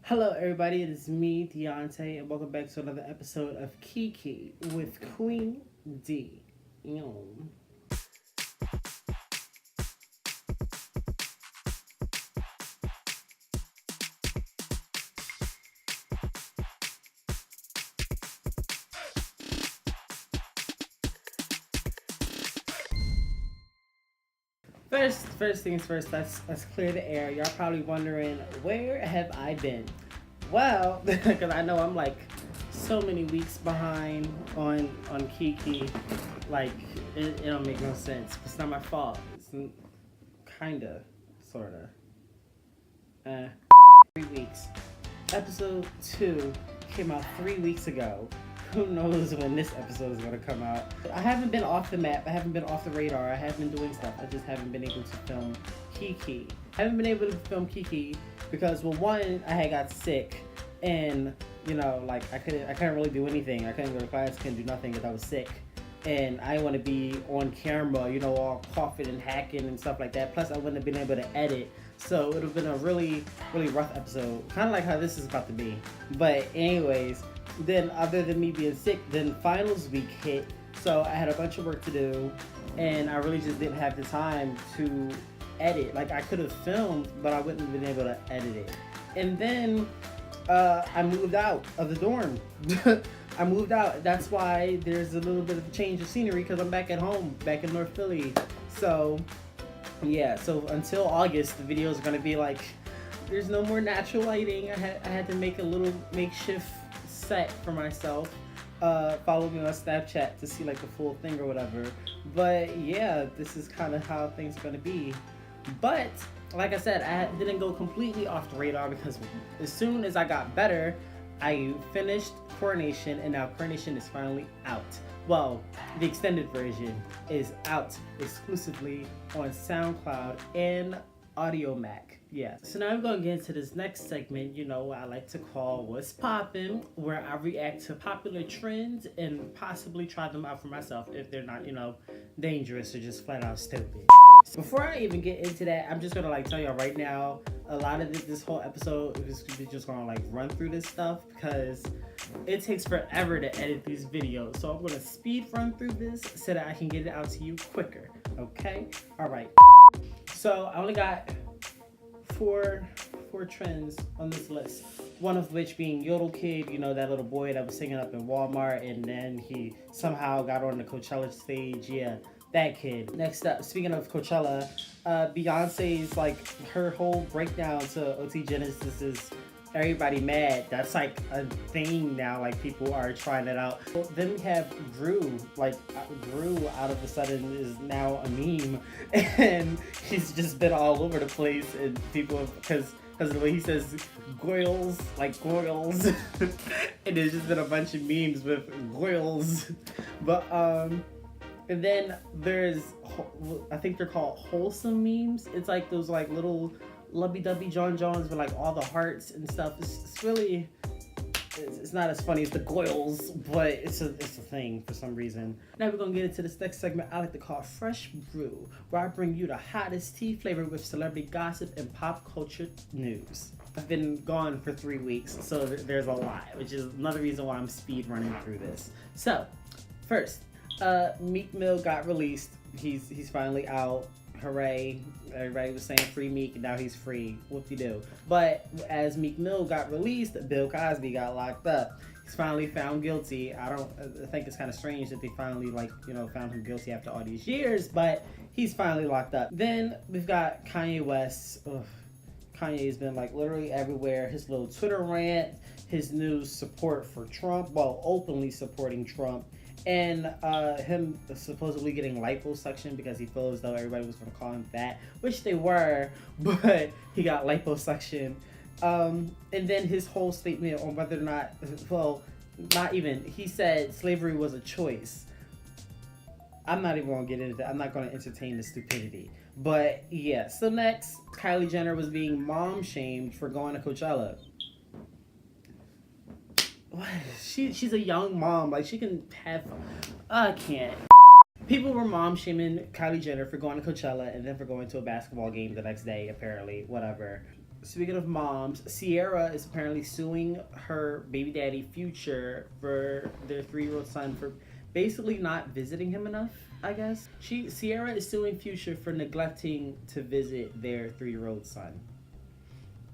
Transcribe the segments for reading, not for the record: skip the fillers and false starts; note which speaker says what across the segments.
Speaker 1: Hello, everybody. It is me, Deontay, and welcome back to another episode of Kiki with Quing D. First things first. Let's clear the air. Y'all probably wondering, where have I been? Well, because I know I'm like so many weeks behind on Kiki. Like it don't make no sense. It's not my fault. It's kinda, sorta. 3 weeks. Episode 2 came out 3 weeks ago. Who knows when this episode is going to come out. I haven't been off the map. I haven't been off the radar. I have been doing stuff. I just haven't been able to film Kiki. I haven't been able to film Kiki because, well, one, I had got sick. And, like, I couldn't really do anything. I couldn't go to class, couldn't do nothing because I was sick. And I want to be on camera, all coughing and hacking and stuff like that. Plus, I wouldn't have been able to edit. So it would have been a really, really rough episode. Kind of like how this is about to be. But anyways, then other than me being sick, then finals week hit. So I had a bunch of work to do. And I really just didn't have the time to edit. Like, I could have filmed, but I wouldn't have been able to edit it. And then I moved out of the dorm. I moved out. That's why there's a little bit of a change of scenery because I'm back at home, back in North Philly. So, yeah. So until August, the videos are going to be like, there's no more natural lighting. I had to make a little makeshift set for myself. Follow me on Snapchat to see like the full thing or whatever. But yeah, this is kind of how things are going to be. But like I said, I didn't go completely off the radar because as soon as I got better, I finished Coronation, and now Coronation is finally out. Well, the extended version is out exclusively on SoundCloud and Audio Mac. Yeah. So now I'm going to get into this next segment, what I like to call What's Poppin', where I react to popular trends and possibly try them out for myself if they're not, dangerous or just flat out stupid. Before I even get into that, I'm just gonna tell y'all right now, a lot of this whole episode is just gonna run through this stuff because it takes forever to edit these videos. So I'm gonna speed run through this so that I can get it out to you quicker. Okay? Alright. So I only got four trends on this list. One of which being Yodel Kid, that little boy that was singing up in Walmart and then he somehow got on the Coachella stage. Yeah, that kid. Next up, speaking of Coachella, Beyonce's her whole breakdown to OT Genesis is Everybody Mad. That's a thing now. People are trying it out. Then we have Brew. Brew out of a sudden is now a meme, and he's just been all over the place. And people, because of the way he says goils, goils, and there's just been a bunch of memes with goils. But and then there's, I think they're called wholesome memes. It's those little lovey-dovey John Jones with all the hearts and stuff. It's really, it's not as funny as the goils, but it's a thing for some reason. Now we're gonna get into this next segment I like to call Fresh Brew, where I bring you the hottest tea flavor with celebrity gossip and pop culture news. I've been gone for 3 weeks, so there's a lot, which is another reason why I'm speed running through this. So, first, Meek Mill got released. He's finally out. Hooray. Everybody was saying free Meek, and now he's free. Whoop-de-doo. But as Meek Mill got released, Bill Cosby got locked up. He's finally found guilty. I think it's kind of strange that they finally, found him guilty after all these years, but he's finally locked up. Then we've got Kanye West. Ugh. Kanye's been literally everywhere. His little Twitter rant, his new support for Trump, openly supporting Trump, and him supposedly getting liposuction because he feels as though everybody was going to call him fat, which they were, but he got liposuction. And then his whole statement on whether or not, not even, he said slavery was a choice. I'm not even going to get into that. I'm not going to entertain the stupidity. But yeah, so next, Kylie Jenner was being mom shamed for going to Coachella. What? She's a young mom. She can have fun. I can't. People were mom shaming Kylie Jenner for going to Coachella and then for going to a basketball game the next day, apparently. Whatever. Speaking of moms, Ciara is apparently suing her baby daddy Future for their 3-year-old son for basically not visiting him enough, I guess. Ciara is suing Future for neglecting to visit their 3-year-old son.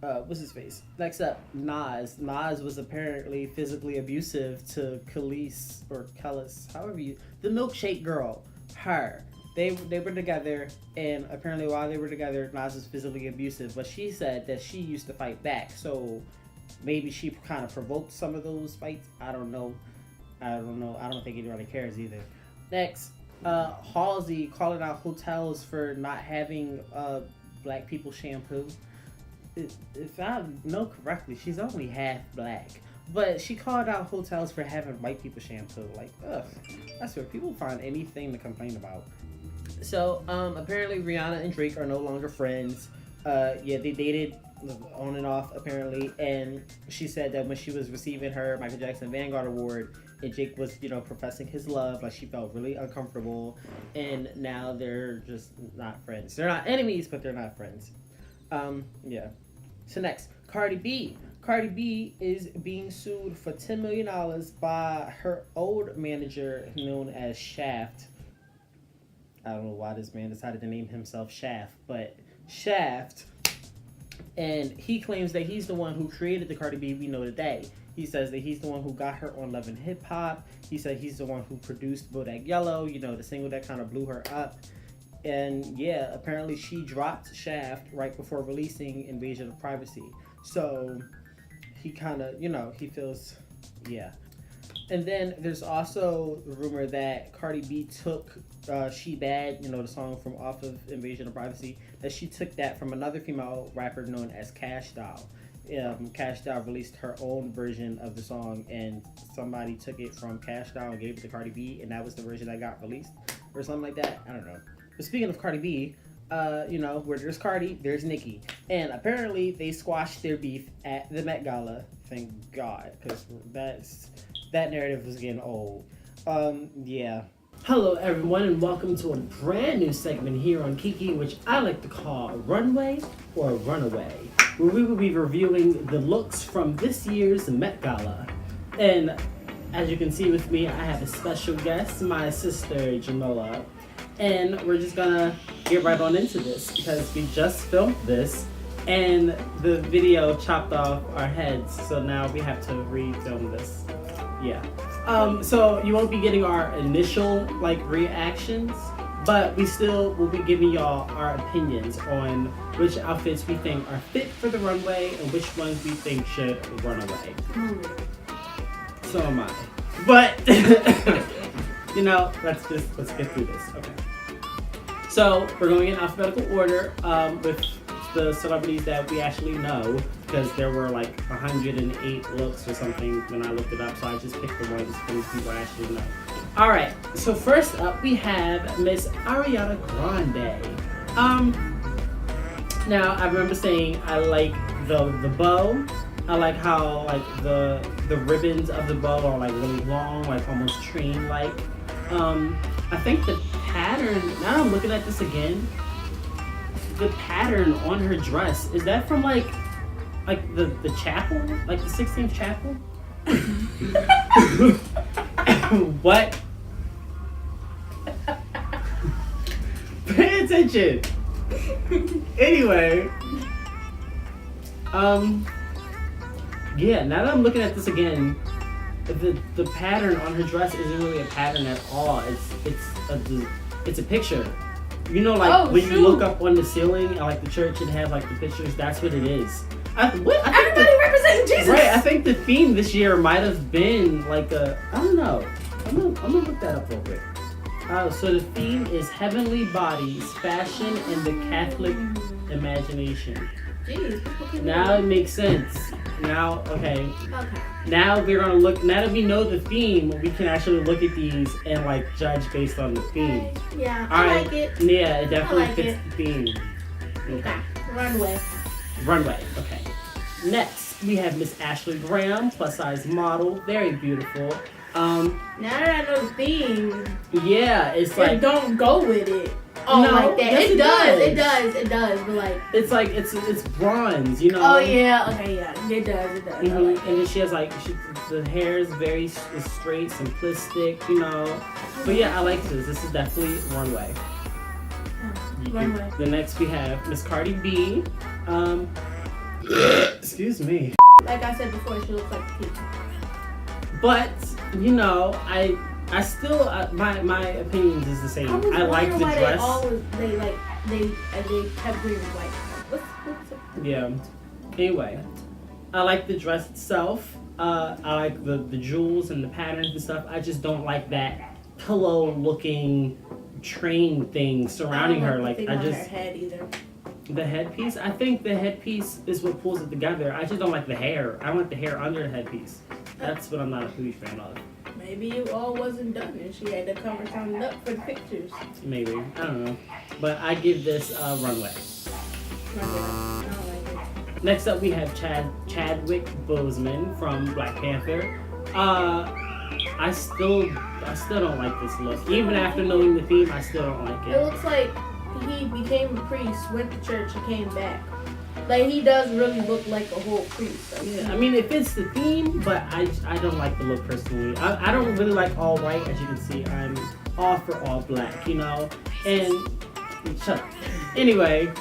Speaker 1: What's his face? Next up, Nas. Nas was apparently physically abusive to Kelis, the milkshake girl, her. They were together, and apparently while they were together, Nas was physically abusive. But she said that she used to fight back, so maybe she kind of provoked some of those fights. I don't know. I don't think anybody cares either. Next, Halsey calling out hotels for not having black people shampoo. If I know correctly, she's only half black. But she called out hotels for having white people shampoo. Like, ugh. I swear, people find anything to complain about. So, apparently Rihanna and Drake are no longer friends. They dated on and off, apparently. And she said that when she was receiving her Michael Jackson Vanguard Award, and Jake was, professing his love, like, she felt really uncomfortable. And now they're just not friends. They're not enemies, but they're not friends. So next, Cardi B. Cardi B is being sued for $10 million by her old manager known as Shaft. I don't know why this man decided to name himself Shaft, but Shaft. And he claims that he's the one who created the Cardi B we know today. He says that he's the one who got her on Love and Hip Hop. He said he's the one who produced Bodak Yellow, the single that kind of blew her up. And yeah, apparently she dropped Shaft right before releasing Invasion of Privacy. So he kind of, he feels, yeah. And then there's also the rumor that Cardi B took She Bad, the song from off of Invasion of Privacy, that she took that from another female rapper known as Kash Doll. Kash Doll released her own version of the song, and somebody took it from Kash Doll and gave it to Cardi B, and that was the version that got released, or something like that. I don't know. But speaking of Cardi B, where there's Cardi, there's Nicki. And apparently they squashed their beef at the Met Gala. Thank God, because that narrative was getting old. Yeah. Hello everyone, and welcome to a brand new segment here on Kiki, which I like to call Runway or Runaway, where we will be reviewing the looks from this year's Met Gala. And as you can see with me, I have a special guest, my sister Jamola. And we're just gonna get right on into this because we just filmed this and the video chopped off our heads, so now we have to re-film this. Yeah. So you won't be getting our initial reactions, but we still will be giving y'all our opinions on which outfits we think are fit for the runway and which ones we think should run away. So am I. But let's get through this. Okay. So we're going in alphabetical order with the celebrities that we actually know, because there were 108 looks or something when I looked it up, so I just picked the ones from people I actually know. Alright, so first up we have Miss Ariana Grande. Now I remember saying I like the bow. I like how the ribbons of the bow are really long, almost train-like. I think the pattern, now I'm looking at this again, the pattern on her dress, is that from the chapel? The 16th chapel? What? Pay attention! Anyway. Yeah, now that I'm looking at this again, the pattern on her dress isn't really a pattern at all. It's a picture. When you look up on the ceiling at the church and have the pictures, that's what it is.
Speaker 2: Everybody representing Jesus.
Speaker 1: Right. I think the theme this year might have been I don't know. I'm gonna look that up real quick. So the theme is heavenly bodies, fashion, and the Catholic imagination.
Speaker 2: Jeez.
Speaker 1: Now it makes sense. Now, okay. Now we're gonna look. Now that we know the theme, we can actually look at these and judge based on the theme.
Speaker 2: Okay. Yeah,
Speaker 1: I
Speaker 2: like it.
Speaker 1: Yeah, it definitely fits the theme.
Speaker 2: Okay. Runway.
Speaker 1: Okay. Next, we have Miss Ashley Graham, plus size model, very beautiful.
Speaker 2: Now that I know the theme,
Speaker 1: yeah, it's
Speaker 2: don't go with it. all
Speaker 1: No,
Speaker 2: like that.
Speaker 1: yes,
Speaker 2: It does. But like,
Speaker 1: it's bronze, you know.
Speaker 2: oh yeah, okay, yeah, it does.
Speaker 1: Mm-hmm.
Speaker 2: I like
Speaker 1: And then she has like the hair is very straight, simplistic, you know. But yeah, I like this. This is definitely Runway.
Speaker 2: Runway.
Speaker 1: The next we have Miss Cardi B. Excuse me.
Speaker 2: Like I said before, she looks like Kiki.
Speaker 1: But you know, I still my opinions is the same. I like the dress.
Speaker 2: They kept bringing like what's
Speaker 1: Yeah. Anyway, I like the dress itself. I like the jewels and the patterns and stuff. I just don't like that pillow looking train thing surrounding her. Like I just
Speaker 2: her head either.
Speaker 1: the headpiece. I think the headpiece is what pulls it together. I just don't like the hair. I want the hair under the headpiece. That's what I'm not a huge fan of.
Speaker 2: Maybe it all wasn't done and she had to cover something up for the pictures.
Speaker 1: Maybe. I don't know. But I give this Runway.
Speaker 2: I don't like it.
Speaker 1: Next up we have Chadwick Boseman from Black Panther. I still don't like this look. Even after knowing the theme, I still don't like
Speaker 2: It
Speaker 1: it.
Speaker 2: looks like he became a priest, went to church, and came back. Like, he does really look like a whole priest. Like,
Speaker 1: Yeah, I mean, it fits the theme, but I don't like the look personally. I don't really like all white, as you can see. I'm all for all black, you know? And, shut up. Anyway,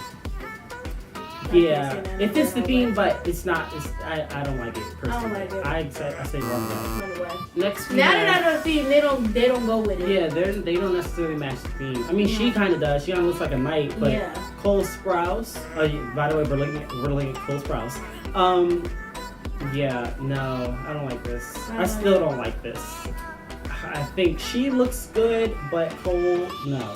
Speaker 1: yeah, it fits the theme, but it's not, I don't like it personally.
Speaker 2: I don't like it.
Speaker 1: I say Runway.
Speaker 2: Runaway.
Speaker 1: Next,
Speaker 2: Now that I know the theme, they don't go with it.
Speaker 1: yeah, they don't necessarily match the theme. I mean, she kind of does. She kind of looks like a knight, but
Speaker 2: Yeah.
Speaker 1: Cole Sprouse. By the way, we're looking at Cole Sprouse. Yeah, no, I don't like this. I still don't like this. I think she looks good, but Cole, no.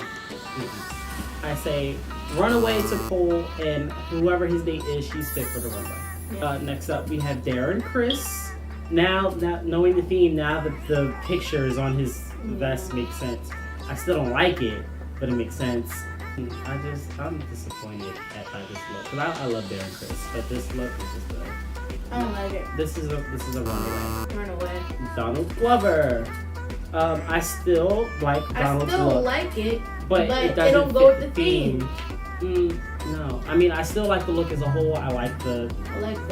Speaker 1: I say Runaway to Cole, and whoever his date is, she's fit for the runway.
Speaker 2: Yeah.
Speaker 1: Next up, we have Darren Criss. Now knowing the theme, now the pictures on his vest make sense. I still don't like it, but it makes sense. I'm disappointed at this look. Cause I love Darren Criss, but this look is just
Speaker 2: I don't like it.
Speaker 1: this is a runaway.
Speaker 2: Runaway.
Speaker 1: Donald Glover. I still like Donald's
Speaker 2: I still
Speaker 1: look,
Speaker 2: like it,
Speaker 1: but it doesn't
Speaker 2: don't go
Speaker 1: fit
Speaker 2: with the theme.
Speaker 1: No, I mean I still like the look as a whole. I like the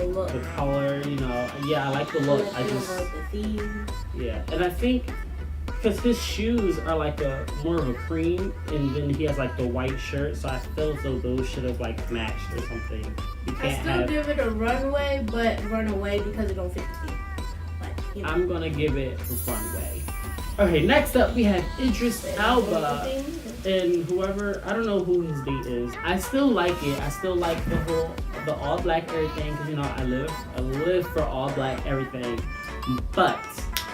Speaker 2: look.
Speaker 1: the color. You know, yeah, I like the look. I just
Speaker 2: like the theme.
Speaker 1: yeah, and I think because his shoes are like more of a cream, and then he has like the white shirt, so I feel as though those should have like matched or something. You
Speaker 2: I
Speaker 1: can't
Speaker 2: still
Speaker 1: have.
Speaker 2: give it a runway, but Runaway because it don't fit the theme. Like, you know.
Speaker 1: I'm gonna give it Runway. Okay, next up we have Idris Elba and whoever, I don't know who his date is. I still like it. I still like the all black everything because you know I live for all black everything. But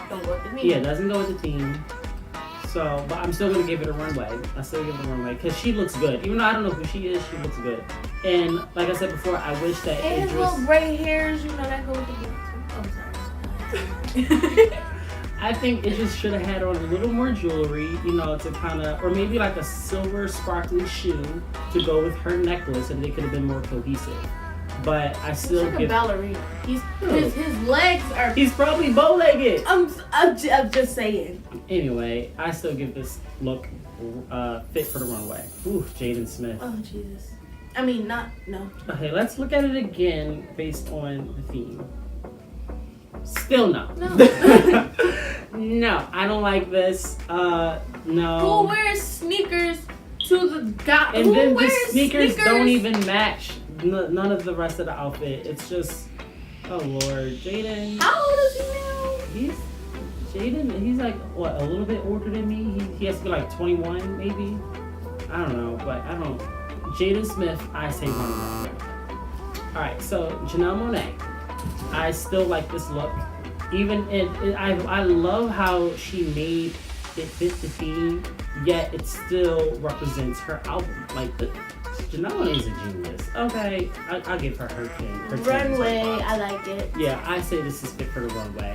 Speaker 2: Don't go with the theme.
Speaker 1: yeah, it doesn't go with the theme. So, but I'm still gonna give it a runway. I still give it a runway because she looks good. Even though I don't know who she is, she looks good. And like I said before, I wish that
Speaker 2: And his
Speaker 1: Idris.
Speaker 2: little gray hairs, you know that go with the theme too. I'm sorry.
Speaker 1: I think it just should have had on a little more jewelry, you know, to kind of, or maybe like a silver sparkly shoe to go with her necklace, and they could have been more cohesive. But I still
Speaker 2: He's like
Speaker 1: give.
Speaker 2: a ballerina. His legs are.
Speaker 1: He's probably bow-legged.
Speaker 2: I'm just saying.
Speaker 1: Anyway, I still give this look fit for the runway. Ooh, Jaden Smith.
Speaker 2: Oh Jesus. I mean, no.
Speaker 1: Okay, let's look at it again based on the theme. Still no.
Speaker 2: No.
Speaker 1: No, I don't like this. No.
Speaker 2: Who wears sneakers to the guy?
Speaker 1: And
Speaker 2: Who
Speaker 1: then the
Speaker 2: wears
Speaker 1: sneakers don't even match none of the rest of the outfit. It's just, oh Lord, Jaden.
Speaker 2: How old is he now?
Speaker 1: He's like what, a little bit older than me. He has to be like 21 maybe. I don't know, but Jaden Smith, I say Runaway. All right, so Janelle Monáe. I still like this look. Even I love how she made it fit the theme, yet it still represents her album. Like Janelle Monáe is a genius. Okay, I'll give her her 10.
Speaker 2: Runway, I like it.
Speaker 1: Yeah, I say this is fit for the runway.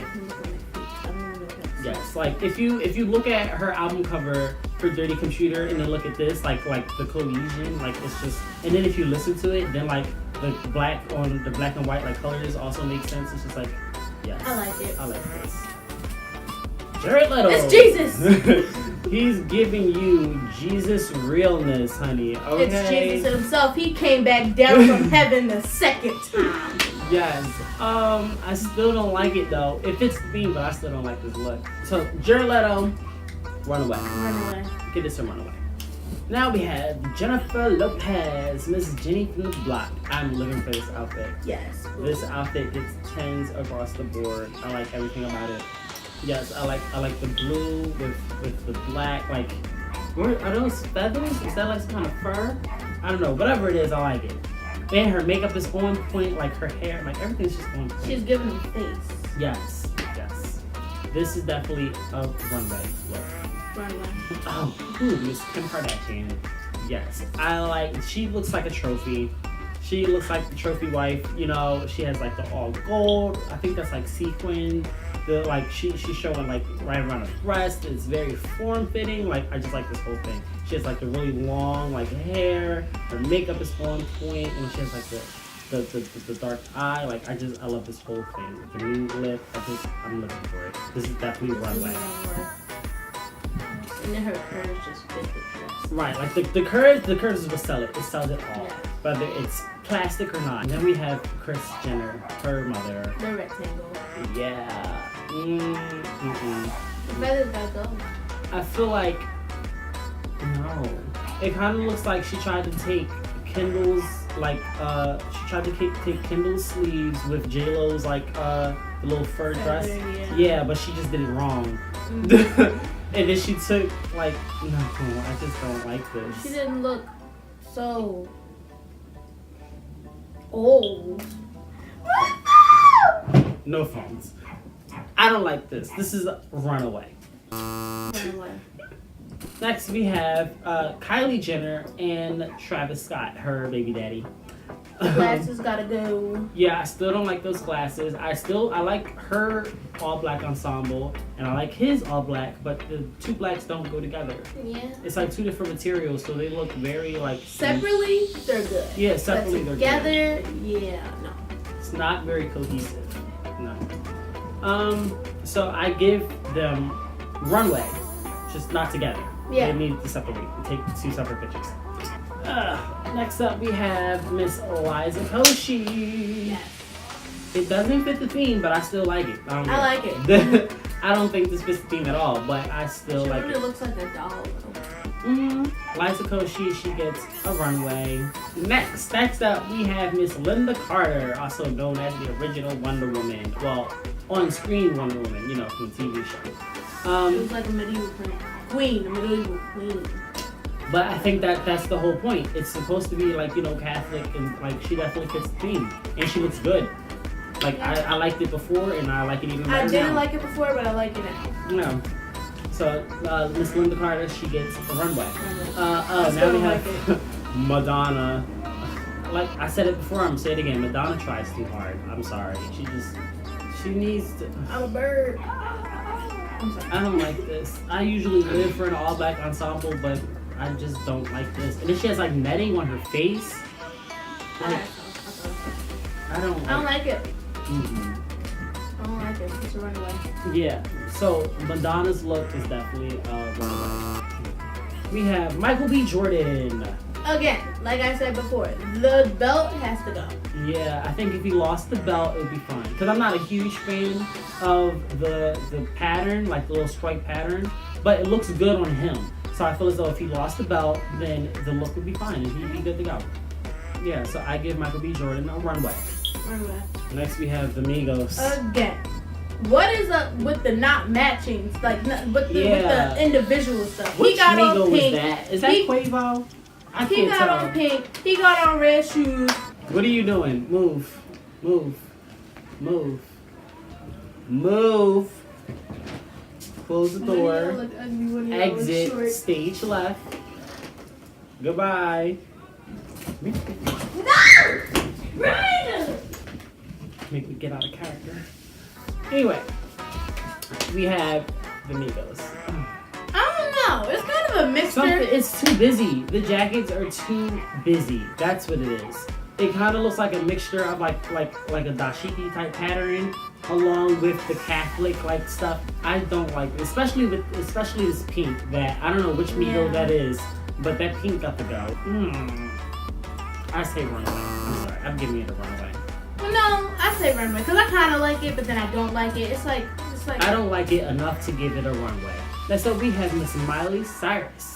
Speaker 1: Yes, like if you look at her album cover for Dirty Computer and then look at this, like the cohesion, like it's just, and then if you listen to it, then like the black and white like colors also make sense. It's just like, yes,
Speaker 2: I like it.
Speaker 1: I like this. Jared Leto.
Speaker 2: It's Jesus.
Speaker 1: He's giving you Jesus realness, honey. Okay.
Speaker 2: It's Jesus himself. He came back down from heaven the second time.
Speaker 1: Yes. I still don't like it though. It fits the theme, but I still don't like this look. So Jared Leto, Runaway.
Speaker 2: Runaway.
Speaker 1: Get this from Runaway. Now we have Jennifer Lopez, Miss Jenny from the Block. I'm living for this outfit.
Speaker 2: Yes.
Speaker 1: This outfit gets 10s across the board. I like everything about it. Yes, I like the blue with the black. Like, are those feathers? Is that like some kind of fur? I don't know. Whatever it is, I like it. And her makeup is on point. Like her hair, like everything's just on point.
Speaker 2: She's giving him face.
Speaker 1: Yes. This is definitely a runway look.
Speaker 2: Runaway.
Speaker 1: Oh, Miss Kim Kardashian. Yes, she looks like a trophy. She looks like the trophy wife. You know, she has like the all gold. I think that's like sequin. She's showing like right around her breast. It's very form fitting. Like I just like this whole thing. She has like the really long like hair. Her makeup is on point, and she has like the dark eye. Like I love this whole thing. The new lip. I'm looking for it. This is definitely Runway.
Speaker 2: And then her curves just fit the dress.
Speaker 1: Right, like the curves is what sell it. It sells it all.
Speaker 2: Yeah.
Speaker 1: Whether it's plastic or not. And then we have Kris Jenner, her mother.
Speaker 2: The rectangle.
Speaker 1: Yeah.
Speaker 2: The feathers gotta go.
Speaker 1: I feel like no. It kind of looks like she tried to take Kendall's take Kendall's sleeves with J-Lo's like the little fur dress. Yeah, but she just did it wrong. And then she took like no, I just don't like this.
Speaker 2: She didn't look so old.
Speaker 1: No phones. I don't like this. This is Runaway.
Speaker 2: Runaway.
Speaker 1: Next we have Kylie Jenner and Travis Scott, her baby daddy.
Speaker 2: Glasses gotta go.
Speaker 1: Yeah, I still don't like those glasses. I like her all black ensemble and I like his all black, but the two blacks don't go together.
Speaker 2: Yeah.
Speaker 1: It's like two different materials, so they look very like
Speaker 2: separately they're good.
Speaker 1: Yeah, separately they're good.
Speaker 2: Together, yeah, no.
Speaker 1: It's not very cohesive. No. So I give them Runway, just not together.
Speaker 2: Yeah.
Speaker 1: They need to separate. Take two separate pictures. Next up we have Miss Liza Koshy.
Speaker 2: Yes.
Speaker 1: It doesn't fit the theme, but I still like it.
Speaker 2: I like it.
Speaker 1: I don't think this fits the theme at all, but I still like it.
Speaker 2: It looks like a doll.
Speaker 1: Liza Koshy, she gets a Runway. Next up we have Miss Linda Carter, also known as the original Wonder Woman. Well, on-screen Wonder Woman, you know, from the TV show.
Speaker 2: It was like a medieval queen, a medieval queen.
Speaker 1: But I think that's the whole point. It's supposed to be like, you know, Catholic, and like she definitely fits the theme, and she looks good. Like I liked it before, and I like it even better now.
Speaker 2: I didn't like it before, but I like it now.
Speaker 1: No. So Miss Linda Carter, she gets a Runway. Now we have Madonna. Like I said it before, I'm gonna say it again. Madonna tries too hard. I'm sorry. She needs to.
Speaker 2: I'm a bird.
Speaker 1: I don't like this. I usually live for an all black ensemble, but I just don't like this. And then she has like netting on her face. Like, I don't like it.
Speaker 2: I don't like it. It's a Runaway.
Speaker 1: Yeah. So Madonna's look is definitely Runaway. We have Michael B. Jordan.
Speaker 2: Again, like I said before, the belt has to go.
Speaker 1: Yeah, I think if he lost the belt, it would be fine. Because I'm not a huge fan of the pattern, like the little stripe pattern, but it looks good on him. So I feel as though if he lost the belt, then the look would be fine and he'd be good to go. Yeah, so I give Michael B. Jordan a Runway.
Speaker 2: Runaway.
Speaker 1: Next we have the Migos.
Speaker 2: Again. What is up with the not matching, like with the individual stuff?
Speaker 1: Which
Speaker 2: he got
Speaker 1: Migo
Speaker 2: on pink.
Speaker 1: Was that? Is that Quavo?
Speaker 2: He got on pink. He got on red shoes.
Speaker 1: What are you doing? Move. Close the door. Exit. Stage left. Goodbye.
Speaker 2: No! Run!
Speaker 1: Make me get out of character. Anyway, we have the Migos.
Speaker 2: I don't know. It's kind of a mixture.
Speaker 1: It's too busy. The jackets are too busy. That's what it is. It kind of looks like a mixture of like a dashiki type pattern along with the Catholic like stuff. I don't like it, especially this pink that I don't know which Migo that is, but that pink got to go. I say Runaway. I'm sorry, I'm giving it a Runaway.
Speaker 2: Well, no, I say Runway because I kind of like it, but then I don't like it. It's like
Speaker 1: I don't like it enough to give it a Runway. Next up, we have Miss Miley Cyrus.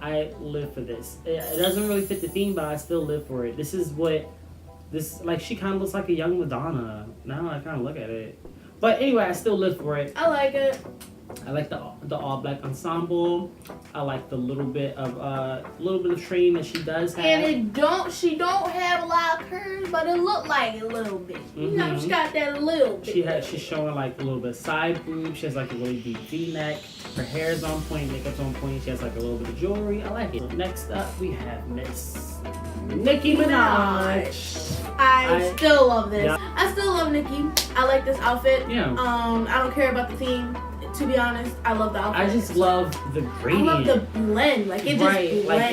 Speaker 1: I live for this. It doesn't really fit the theme, but I still live for it. She kind of looks like a young Madonna. Now I kind of look at it. But anyway, I still live for it.
Speaker 2: I like it.
Speaker 1: I like the all black ensemble. I like the little bit of train that she does have.
Speaker 2: And she don't have a lot of curves, but it look like a little bit. You know, she got that a little bit.
Speaker 1: She's showing like a little bit of side boob. She has like a really deep V-neck. Her hair's on point, makeup's on point. She has like a little bit of jewelry. I like it. So next up, we have Miss Nicki Minaj.
Speaker 2: I still love this.
Speaker 1: Yeah.
Speaker 2: I still love Nicki. I like this outfit.
Speaker 1: Yeah.
Speaker 2: I don't care about the theme. To be honest, I love the outfit.
Speaker 1: I just love the gradient.
Speaker 2: I love the blend. Like it just blends.
Speaker 1: Like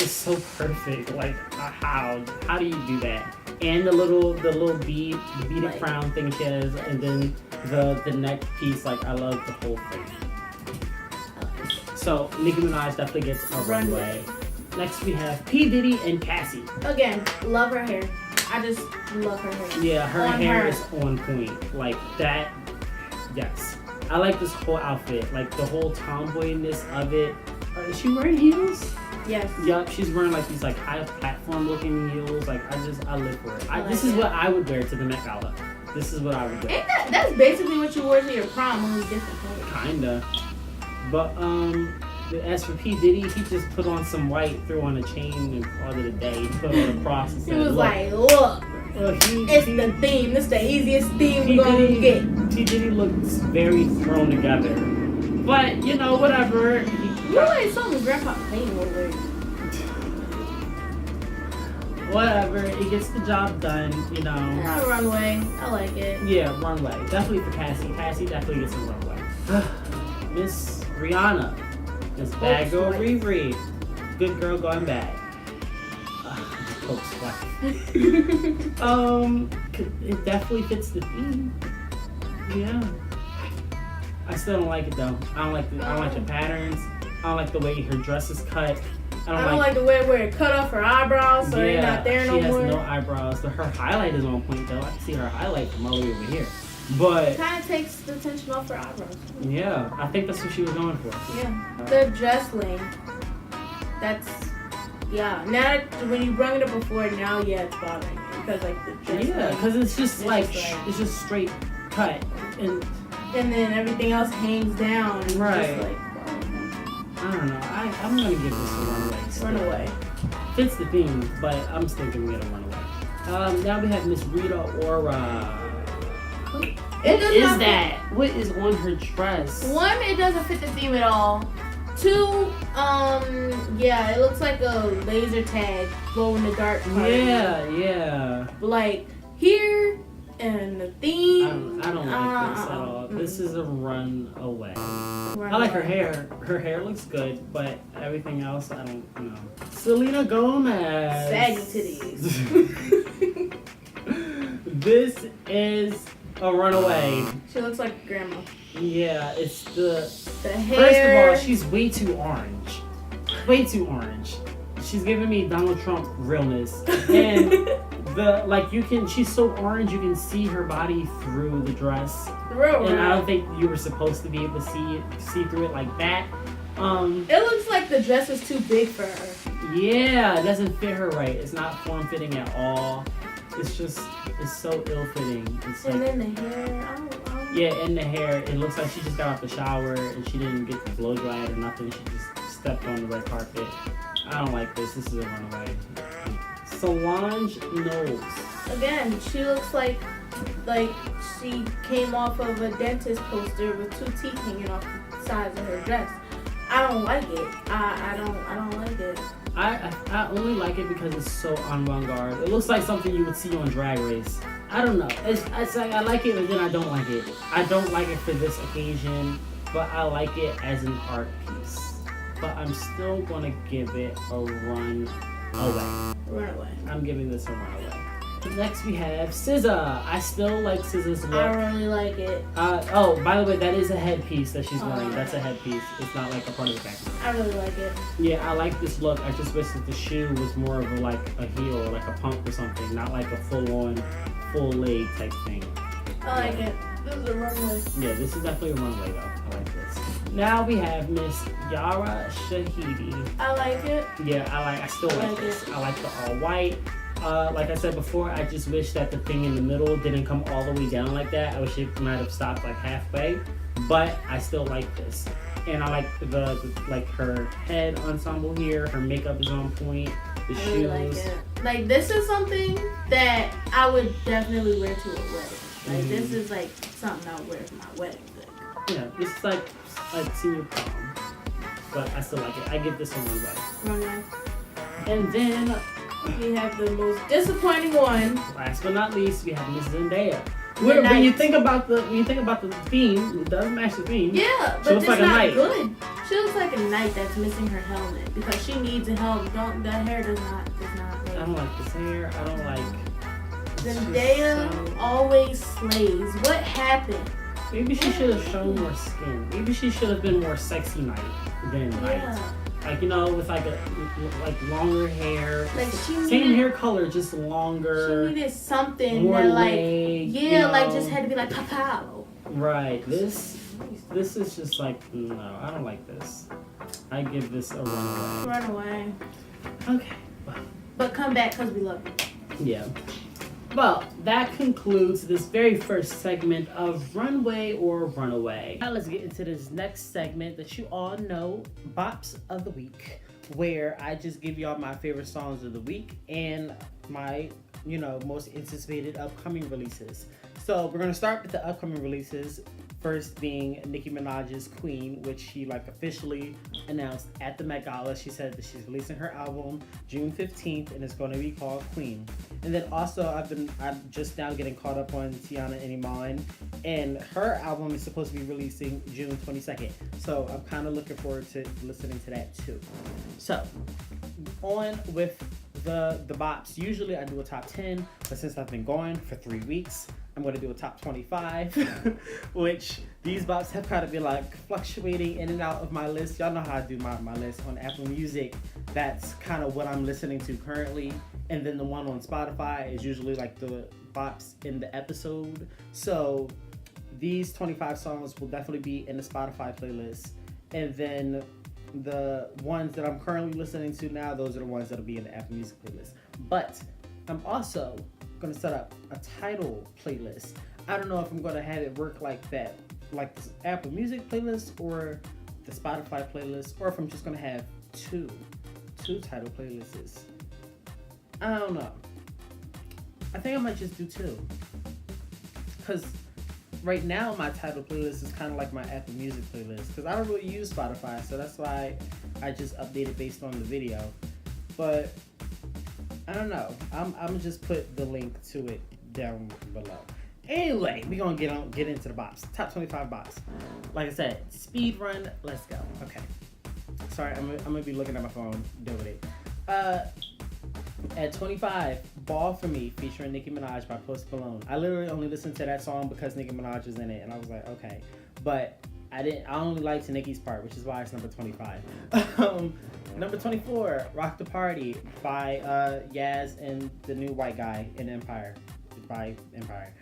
Speaker 1: it's so perfect. Like how do you do that? And the little bead, the beaded
Speaker 2: like,
Speaker 1: crown thing she has, and then the neck piece. Like I love the whole thing. So Nicki Minaj definitely gets a Runway. Next we have P Diddy and Cassie.
Speaker 2: Again, love her hair. I just love her hair.
Speaker 1: Yeah, her hair is on point. Like that. Yes. I like this whole outfit, like the whole tomboyness of it. Is she wearing heels?
Speaker 2: Yes.
Speaker 1: Yup, she's wearing like these like high platform looking heels. Like I live for it. This is what I would wear to the Met Gala. This is what I would wear.
Speaker 2: Ain't that's basically what you wore to your prom, only different colors.
Speaker 1: Kinda. But as for P Diddy, he just put on some white, threw on a chain, and called it a day. He put on a cross and said,
Speaker 2: he was like, look. It's the theme. It's the easiest theme we're gonna get.
Speaker 1: P Diddy looks very thrown together, but you know, whatever.
Speaker 2: You like something Grandpa Payne would wear.
Speaker 1: Whatever, it gets the job done. You know.
Speaker 2: Yeah, Runway. I like it.
Speaker 1: Yeah, Runway. Definitely for Cassie. Cassie definitely gets a Runway. Miss Rihanna. Miss Bad Girl Riri. Good girl going bad. It definitely fits the theme. Yeah. I still don't like it though. I don't like the patterns. I don't like the way her dress is cut.
Speaker 2: I don't like the way where it cut off her eyebrows, so they're not there no more.
Speaker 1: She has no eyebrows. Her highlight is on point though. I can see her highlight from all the way over here. But
Speaker 2: it kind of takes the tension off her eyebrows.
Speaker 1: Yeah, I think that's what she was going for.
Speaker 2: Yeah. The dress length. That's. Yeah, now when you brought it up before, now it's bothering me because like the dress.
Speaker 1: Yeah, because it's just it's just straight cut and
Speaker 2: then everything else hangs down. And
Speaker 1: right.
Speaker 2: Just like,
Speaker 1: I don't know. I'm gonna give this a Runaway.
Speaker 2: Runaway.
Speaker 1: Fits the theme, but I'm still giving it a Runaway. Now we have Miss Rita Ora. What is that? What is on her dress?
Speaker 2: One, it doesn't fit the theme at all. Two, it looks like a laser tag glow in the dark part.
Speaker 1: Yeah.
Speaker 2: Like here and the theme.
Speaker 1: I don't like this at all. This is a Runaway. I like her hair. Her hair looks good, but everything else, I don't know. Selena Gomez.
Speaker 2: Saggy titties.
Speaker 1: This is a Runaway.
Speaker 2: She looks like grandma.
Speaker 1: Yeah, it's the
Speaker 2: hair.
Speaker 1: First of all, she's way too orange. Way too orange. She's giving me Donald Trump realness. And she's so orange you can see her body through the dress. And I don't think you were supposed to be able to see through it like that.
Speaker 2: It looks like the dress is too big for her.
Speaker 1: Yeah, it doesn't fit her right. It's not form fitting at all. It's so ill fitting.
Speaker 2: And then the hair,
Speaker 1: Yeah, and the hair, it looks like she just got out the shower and she didn't get the blow dried or nothing. She just stepped on the red carpet. I don't like this. This is a Runaway. Solange Knowles.
Speaker 2: Again, she looks like she came off of a dentist poster with two teeth hanging off the sides of her dress. I don't like it. I don't like it.
Speaker 1: I only like it because it's so avant-garde. It looks like something you would see on Drag Race. I don't know. It's like I like it, but then I don't like it. I don't like it for this occasion, but I like it as an art piece. But I'm still gonna give it a Runaway.
Speaker 2: Runaway.
Speaker 1: I'm giving this a Runaway. Next we have SZA. I still like SZA's look.
Speaker 2: I really like it.
Speaker 1: Oh, by the way, that is a headpiece that she's wearing. That's a headpiece. It's not like a part of the background.
Speaker 2: I really like it.
Speaker 1: Yeah, I like this look. I just wish that the shoe was more of like a heel, like a pump or something, not like a full-on, full leg type thing.
Speaker 2: I like it. This is a Runway.
Speaker 1: Yeah, this is definitely a Runway though. I like this. Now we have Miss Yara Shahidi.
Speaker 2: I like it.
Speaker 1: Yeah, I still like this. I like the all white. Like I said before, I just wish that the thing in the middle didn't come all the way down like that. I wish it might have stopped like halfway, but I still like this. And I like the like her head ensemble here. Her makeup is on point. The shoes.
Speaker 2: Really like it. Like this is something that I would definitely wear to a wedding. Like this is like something I would wear for my wedding.
Speaker 1: Yeah, this is like senior prom, but I still like it. I give this one
Speaker 2: Runway.
Speaker 1: And then
Speaker 2: we have the most disappointing one.
Speaker 1: Last but not least, we have Miss Zendaya. When you think about the theme, it does match the theme.
Speaker 2: Yeah, but it's like not good. She looks like a knight that's missing her helmet because she needs a helmet. That hair does not. Like,
Speaker 1: I don't like this hair. I don't like.
Speaker 2: Zendaya always slays. What happened?
Speaker 1: Maybe she should have shown more skin. Maybe she should have been more sexy knight than knight. Like, you know, with like longer hair.
Speaker 2: Like
Speaker 1: same hair color, just longer.
Speaker 2: She needed something
Speaker 1: more
Speaker 2: that like
Speaker 1: leg,
Speaker 2: like just had to be like pow.
Speaker 1: Right. This is just like no, I don't like this. I give this a Runaway.
Speaker 2: Runaway.
Speaker 1: Okay.
Speaker 2: But come back because we love you.
Speaker 1: Yeah. Well, that concludes this very first segment of Runway or Runaway. Now let's get into this next segment that you all know, Bops of the Week, where I just give y'all my favorite songs of the week and my, most anticipated upcoming releases. So we're gonna start with the upcoming releases. First being Nicki Minaj's Quing, which she officially announced at the Met Gala. She said that she's releasing her album June 15th and it's going to be called Queen. And then also I'm just now getting caught up on Tiana and Iman, and her album is supposed to be releasing June 22nd. So I'm kind of looking forward to listening to that too. So on with the Bops. Usually I do a top 10, but since I've been gone for 3 weeks, I'm going to do a top 25, which these Bops have kind of been fluctuating in and out of my list. Y'all know how I do my list on Apple Music. That's kind of what I'm listening to currently. And then the one on Spotify is usually the Bops in the episode. So these 25 songs will definitely be in the Spotify playlist. And then the ones that I'm currently listening to now, those are the ones that'll be in the Apple Music playlist. But I'm also going to set up a title playlist. I don't know if I'm going to have it work like that, like the Apple Music playlist or the Spotify playlist, or if I'm just going to have two title playlists. I don't know. I think I might just do two, because right now my title playlist is kind of like my Apple Music playlist, because I don't really use Spotify, so that's why I just update it based on the video. But I don't know. I'm just put the link to it down below. Anyway, we're gonna get into the Bops. Top 25 Bops. Like I said, speed run. Let's go. Okay. Sorry, I'm gonna be looking at my phone. Deal with it. At 25, Ball For Me featuring Nicki Minaj by Post Malone. I literally only listened to that song because Nicki Minaj was in it, and I was like, okay. But I only liked Nicki's part, which is why it's number 25. Number 24, Rock the Party by Yaz and the new white guy in Empire. By Empire.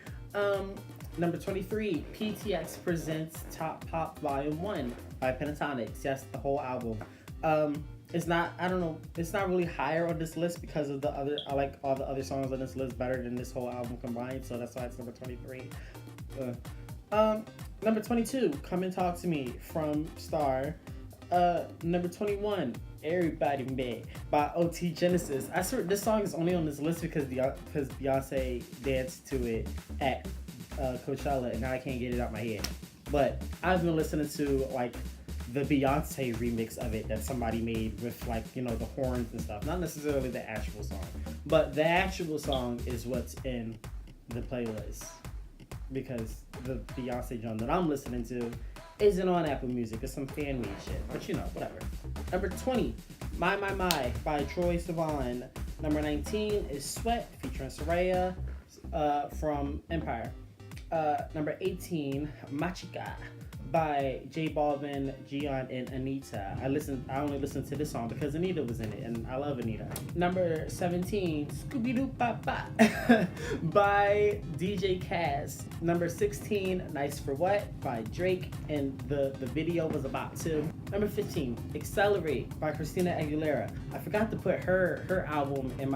Speaker 1: Number 23, PTX presents Top Pop Volume 1 by Pentatonix. Yes, the whole album. It's not really higher on this list because of I like all the other songs on this list better than this whole album combined, so that's why it's number 23. Number 22, Come and Talk to Me from Star. Number 21, Everybody Mad by OT Genesis. I swear this song is only on this list because Beyonce danced to it at Coachella, and now I can't get it out my head. But I've been listening to the Beyonce remix of it that somebody made with the horns and stuff. Not necessarily the actual song, but the actual song is what's in the playlist, because the Beyonce drum that I'm listening to isn't on Apple Music. It's some fan-made shit, but whatever. Number 20, My by Troye Sivan. Number 19 is Sweat featuring Soraya from Empire. Number 18, Machika by J Balvin, Gion, and Anita. I only listened to this song because Anita was in it, and I love Anita. Number 17, Scooby Doo Papa by DJ Cass. Number 16, Nice for What by Drake, and the video was about to. Number 15, Accelerate by Christina Aguilera. I forgot to put her album in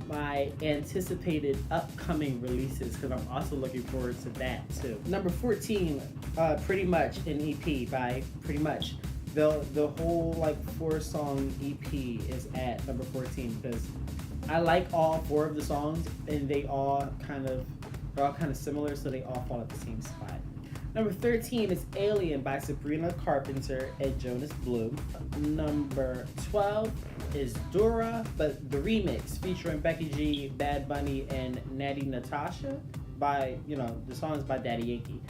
Speaker 1: my anticipated upcoming releases because I'm also looking forward to that too. Number 14, Pretty Much, an EP by Pretty Much. The whole like 4-song EP is at number 14 because I like all 4 of the songs and they're all kind of similar, so they all fall at the same spot. Number 13 is Alien by Sabrina Carpenter and Jonas Blue. Number 12 is Dora, but the remix featuring Becky G, Bad Bunny, and Natty Natasha by, the song is by Daddy Yankee.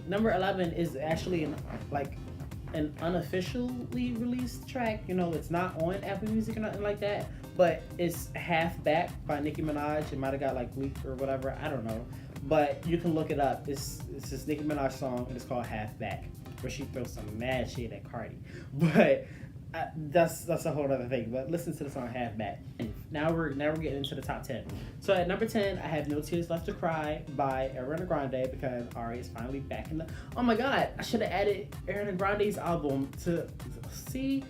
Speaker 1: Number 11 is actually an unofficially released track. It's not on Apple Music or nothing like that, but it's Half Back by Nicki Minaj. It might have got leaked or whatever, I don't know. But you can look it up. It's this Nicki Minaj song, and it's called Half Back, where she throws some mad shade at Cardi. But that's a whole other thing. But listen to the song Half Back. And now we're getting into the top 10. So at number 10, I have No Tears Left to Cry by Ariana Grande because Ari is finally back in the. Oh my God! I should have added Ariana Grande's album to see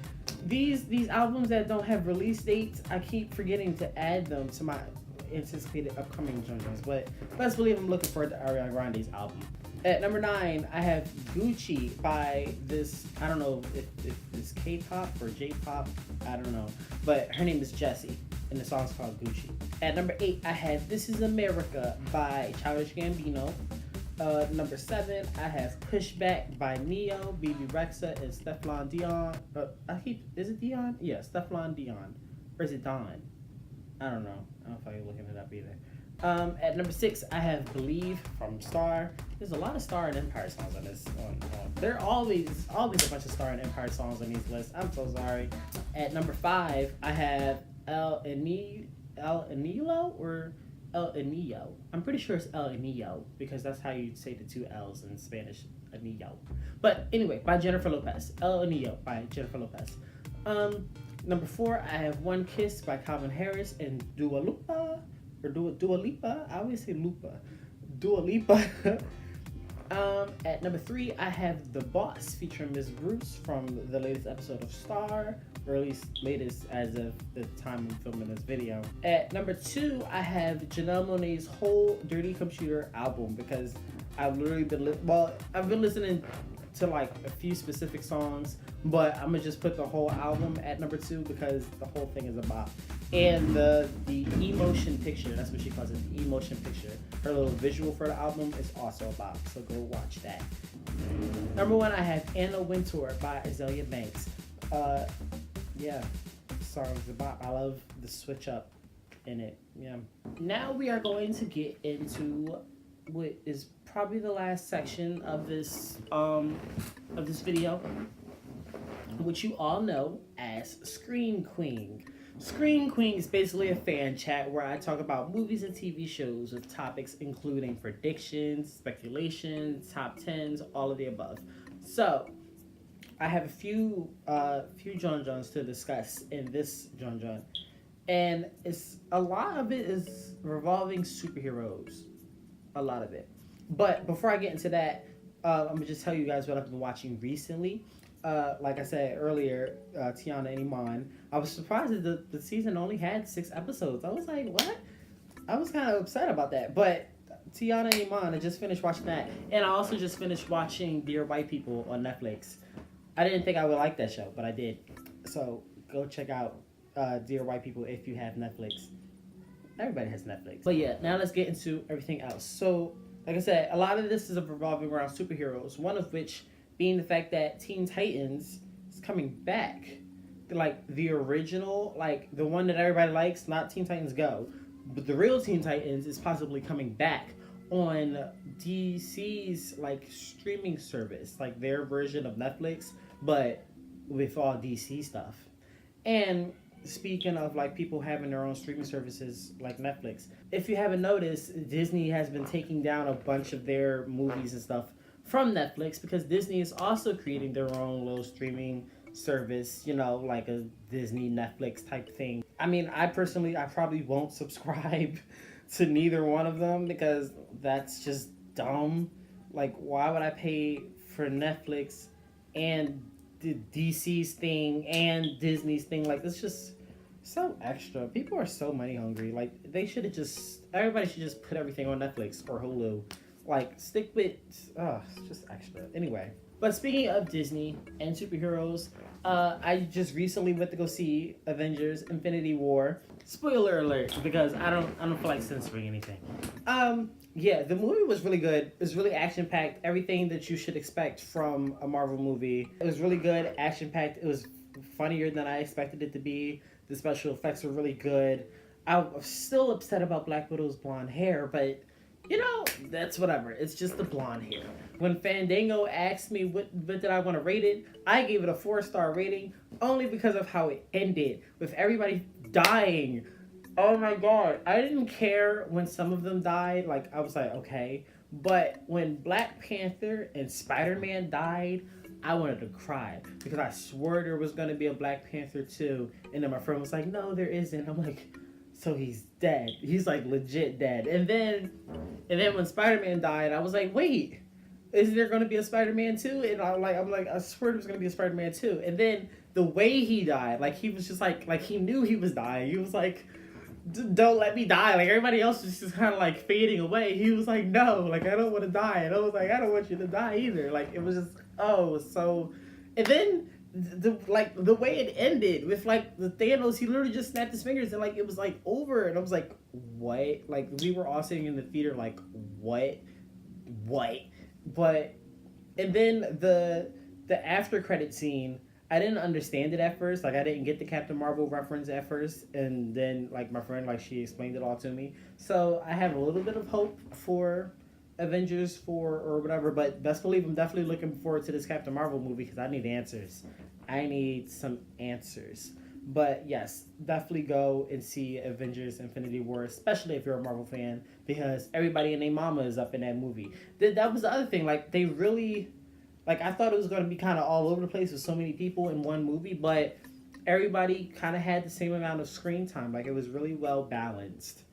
Speaker 1: these albums that don't have release dates. I keep forgetting to add them to my anticipated upcoming genres, but let's believe I'm looking forward to Ariana Grande's album. At number 9, I have Gucci by this, I don't know if it's K-pop or J-pop, I don't know, but her name is Jessie, and the song's called Gucci. At number 8, I have This Is America by Childish Gambino. Number 7, I have Pushback by Neo, BB Rexa, and Stefflon Dion. Is it Dion? Yeah, Stefflon Dion. Or is it Don? I don't know. I don't feel like looking it up either. At number 6, I have Believe from Star. There's a lot of Star and Empire songs on this. There are always a bunch of Star and Empire songs on these lists. I'm so sorry. At number 5, I have El Anillo or El Anillo. I'm pretty sure it's El Anillo because that's how you say the 2 L's in Spanish, Anillo. But anyway, by Jennifer Lopez. El Anillo by Jennifer Lopez. Number 4, I have One Kiss by Calvin Harris and Dua Lipa. I always say Lupa. Dua Lipa. At number 3, I have The Boss featuring Ms. Bruce from the latest episode of Star, or at least latest as of the time I'm filming this video. At number 2, I have Janelle Monáe's whole Dirty Computer album because I've literally I've been listening to a few specific songs, but I'm gonna just put the whole album at number 2 because the whole thing is a bop. And the emotion picture, that's what she calls it, the emotion picture. Her little visual for the album is also a bop, so go watch that. Number 1, I have Anna Wintour by Azalea Banks. Yeah, song's a bop. I love the switch up in it. Yeah. Now we are going to get into what is probably the last section of this video, which you all know as Screen Queen. Screen Queen is basically a fan chat where I talk about movies and TV shows with topics including predictions, speculations, top 10s, all of the above. So I have a few Johns to discuss in this John, and a lot of it is revolving superheroes, a lot of it. But before I get into that, I'm gonna just tell you guys what I've been watching recently. Like I said earlier, Tiana and Iman, I was surprised that the season only had 6 episodes. I was like, what? I was kind of upset about that. But Tiana and Iman, I just finished watching that. And I also just finished watching Dear White People on Netflix. I didn't think I would like that show, but I did. So go check out Dear White People if you have Netflix. Everybody has Netflix. But yeah, now let's get into everything else. So, like I said, a lot of this is revolving around superheroes. One of which being the fact that Teen Titans is coming back. The original, the one that everybody likes, not Teen Titans Go, but the real Teen Titans is possibly coming back on DC's, streaming service. Their version of Netflix, but with all DC stuff. And speaking of like people having their own streaming services like Netflix, if you haven't noticed, Disney has been taking down a bunch of their movies and stuff from Netflix because Disney is also creating their own little streaming service, you know, like a Disney Netflix type thing. I mean, I probably won't subscribe to neither one of them because that's just dumb. Like, why would I pay for Netflix and the DC's thing and Disney's thing? Like, it's just so extra. People are so money hungry. Like, everybody should just put everything on Netflix or Hulu. Like, stick with, it's just extra. Anyway. But speaking of Disney and superheroes, I just recently went to go see Avengers: Infinity War. Spoiler alert, because I don't feel like censoring anything. Yeah, the movie was really good. It was really action packed. Everything that you should expect from a Marvel movie. It was really good, action packed. It was funnier than I expected it to be. The special effects were really good. I'm still upset about Black Widow's blonde hair, but you know, that's whatever. It's just the blonde hair. When Fandango asked me what did I want to rate it, I gave it a 4-star rating only because of how it ended with everybody dying. Oh my god. I didn't care when some of them died. Like, I was like, okay. But when Black Panther and Spider-Man died, I wanted to cry because I swore there was going to be a Black Panther 2. And then my friend was like, no, there isn't. I'm like, so he's dead. He's like legit dead. And then when Spider-Man died, I was like, wait, is there going to be a Spider-Man 2? And I'm like, I swear there was going to be a Spider-Man 2. And then the way he died, like he was just like he knew he was dying. He was like, don't let me die. Like everybody else was just kind of like fading away. He was like, no, like I don't want to die. And I was like, I don't want you to die either. Like it was just, it was so. And then the way it ended with like the Thanos, he literally just snapped his fingers and like it was like over. And I was like, what? Like we were all sitting in the theater like, what? But and then the after credit scene, I didn't understand it at first. Like I didn't get the Captain Marvel reference at first, and then like my friend, like she explained it all to me. So I have a little bit of hope for Avengers 4 or whatever, but best believe I'm definitely looking forward to this Captain Marvel movie because I need answers. I need some answers. But yes, definitely go and see Avengers Infinity War, especially if you're a Marvel fan, because everybody and their mama is up in that movie. That was the other thing. Like, they really... Like, I thought it was going to be kind of all over the place with so many people in one movie, but everybody kind of had the same amount of screen time. Like, it was really well balanced.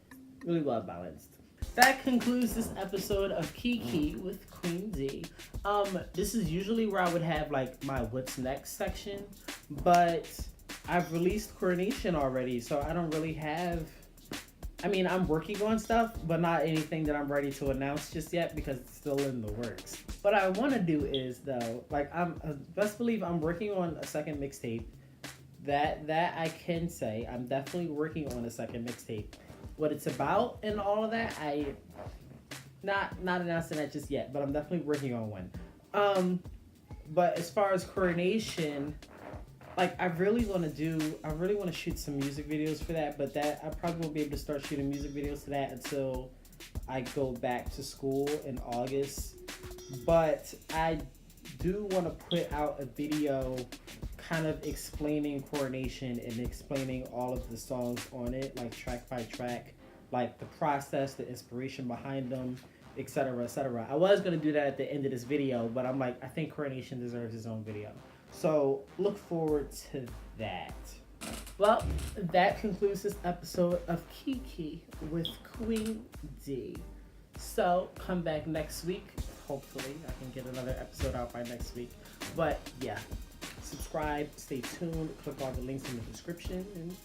Speaker 1: Really well balanced. That concludes this episode of Kiki with Queen D. This is usually where I would have, like, my What's Next section, but I've released Coronation already, so I don't really have... I mean, I'm working on stuff, but not anything that I'm ready to announce just yet because it's still in the works. What I want to do is, though, like, best believe I'm working on a second mixtape. That I can say. I'm definitely working on a second mixtape. What it's about and all of that, I not announcing that just yet, but I'm definitely working on one. But as far as Coronation, like I really want to shoot some music videos for that, but that I probably won't be able to start shooting music videos to that until I go back to school in August. But I do want to put out a video kind of explaining Coronation and explaining all of the songs on it, like track by track, like the process, the inspiration behind them, etc., etc. I was going to do that at the end of this video, but I'm like, I think Coronation deserves its own video. So look forward to that. Well, that concludes this episode of Kiki with Queen D. So come back next week. Hopefully I can get another episode out by next week. But yeah, subscribe, stay tuned, click all the links in the description, and